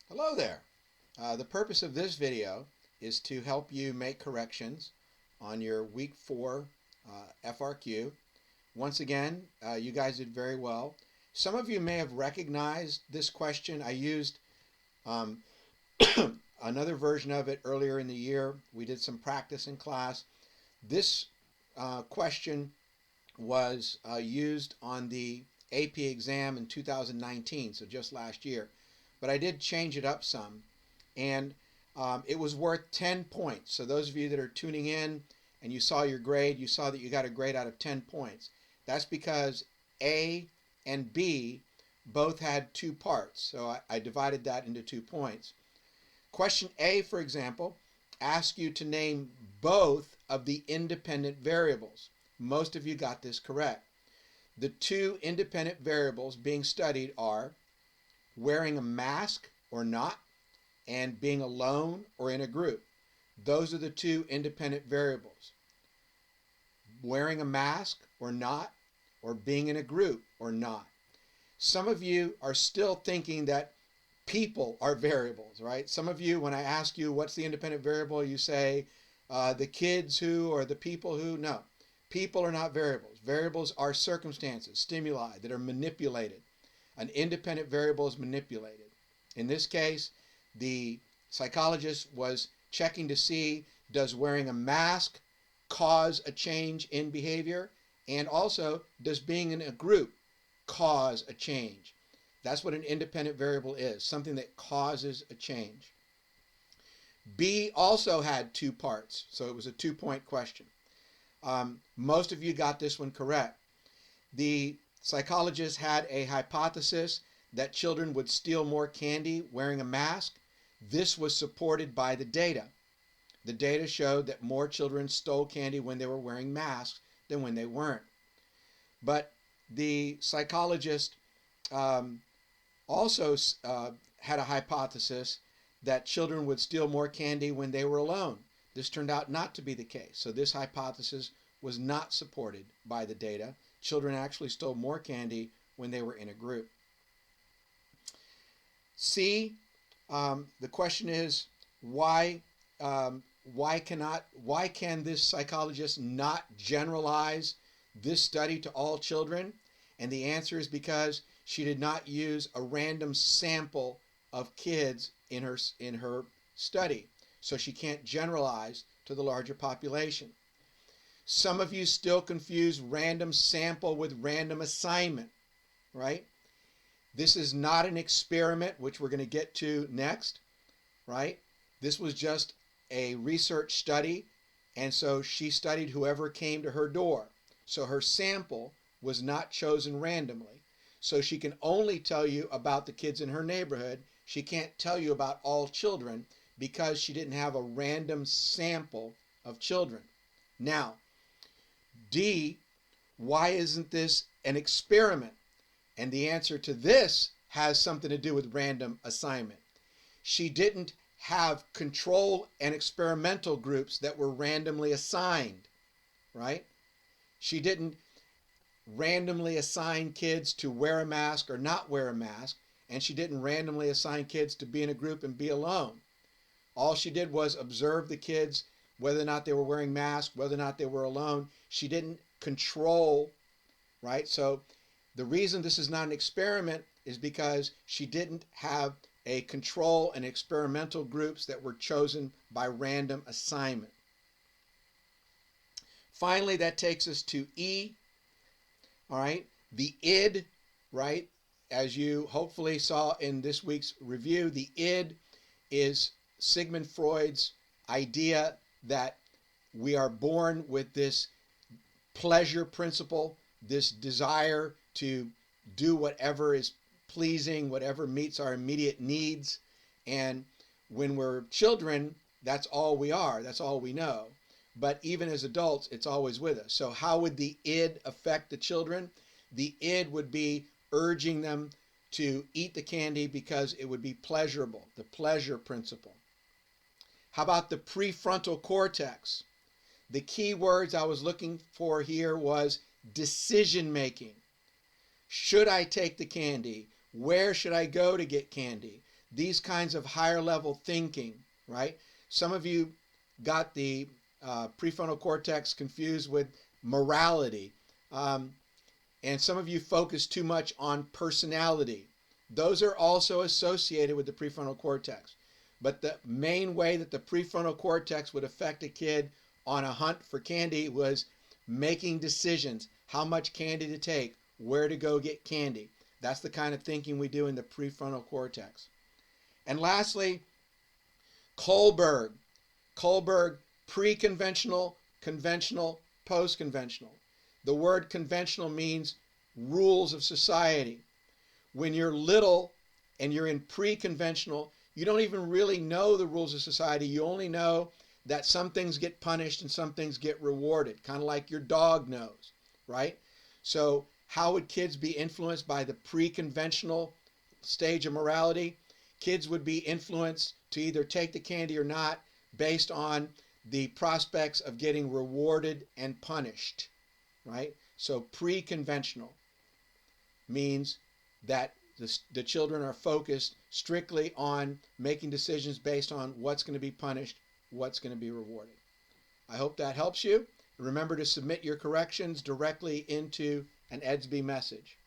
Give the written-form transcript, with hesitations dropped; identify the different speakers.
Speaker 1: Hello there. The purpose of this video is to help you make corrections on your week 4 FRQ. Once again, you guys did very well. Some of you may have recognized this question. I used um, another version of it earlier in the year. We did some practice in class. This question was used on the AP exam in 2019, so just last year. But I did change it up some, and it was worth 10 points. So those of you that are tuning in and you saw your grade, you saw that you got a grade out of 10 points. That's because A and B both had 2 parts, so I divided that into 2 points. Question A, for example, asks you to name both of the independent variables. Most of you got this correct. The 2 independent variables being studied are wearing a mask or not, and being alone or in a group. Those are the 2 independent variables. Wearing a mask or not, or being in a group or not. Some of you are still thinking that people are variables, right? Some of you, when I ask you what's the independent variable, you say the kids who or the people who. No, people are not variables. Variables are circumstances, stimuli that are manipulated. An independent variable is manipulated. In this case, the psychologist was checking to see, does wearing a mask cause a change in behavior? And also, does being in a group cause a change? That's what an independent variable is, something that causes a change. B also had 2 parts, so it was a 2-point question. Most of you got this one correct. The psychologist had a hypothesis that children would steal more candy wearing a mask. This was supported by the data. The data showed that more children stole candy when they were wearing masks than when they weren't. But the psychologist also had a hypothesis that children would steal more candy when they were alone. This turned out not to be the case. So this hypothesis was not supported by the data. Children actually stole more candy when they were in a group. C, the question is, why can this psychologist not generalize this study to all children? And the answer is because she did not use a random sample of kids in her study. So she can't generalize to the larger population. Some of you still confuse random sample with random assignment, right? This is not an experiment, which we're going to get to next, right? This was just a research study, and so she studied whoever came to her door. So her sample was not chosen randomly. So she can only tell you about the kids in her neighborhood. She can't tell you about all children because she didn't have a random sample of children. Now, D, why isn't this an experiment? And the answer to this has something to do with random assignment. She didn't have control and experimental groups that were randomly assigned, right? She didn't randomly assign kids to wear a mask or not wear a mask, and she didn't randomly assign kids to be in a group and be alone. All she did was observe the kids, whether or not they were wearing masks, whether or not they were alone. She didn't control, right? So the reason this is not an experiment is because she didn't have a control and experimental groups that were chosen by random assignment. Finally, that takes us to E, all right? The id, right? As you hopefully saw in this week's review, the id is Sigmund Freud's idea that we are born with this pleasure principle, this desire to do whatever is pleasing, whatever meets our immediate needs. And when we're children, that's all we are, that's all we know. But even as adults, it's always with us. So how would the id affect the children? The id would be urging them to eat the candy because it would be pleasurable, the pleasure principle. How about the prefrontal cortex? The key words I was looking for here was decision making. Should I take the candy? Where should I go to get candy? these kinds of higher level thinking, right? Some of you got the prefrontal cortex confused with morality. And some of you focus too much on personality. Those are also associated with the prefrontal cortex. But the main way that the prefrontal cortex would affect a kid on a hunt for candy was making decisions, how much candy to take, where to go get candy. That's the kind of thinking we do in the prefrontal cortex. And lastly, Kohlberg. Kohlberg, pre-conventional, conventional, post-conventional. The word conventional means rules of society. When you're little and you're in pre-conventional, you don't even really know the rules of society. You only know that some things get punished and some things get rewarded, kind of like your dog knows, right? So how would kids be influenced by the pre-conventional stage of morality? Kids would be influenced to either take the candy or not based on the prospects of getting rewarded and punished, right? So pre-conventional means that the children are focused strictly on making decisions based on what's going to be punished, what's going to be rewarded. I hope that helps you. Remember to submit your corrections directly into an EDSB message.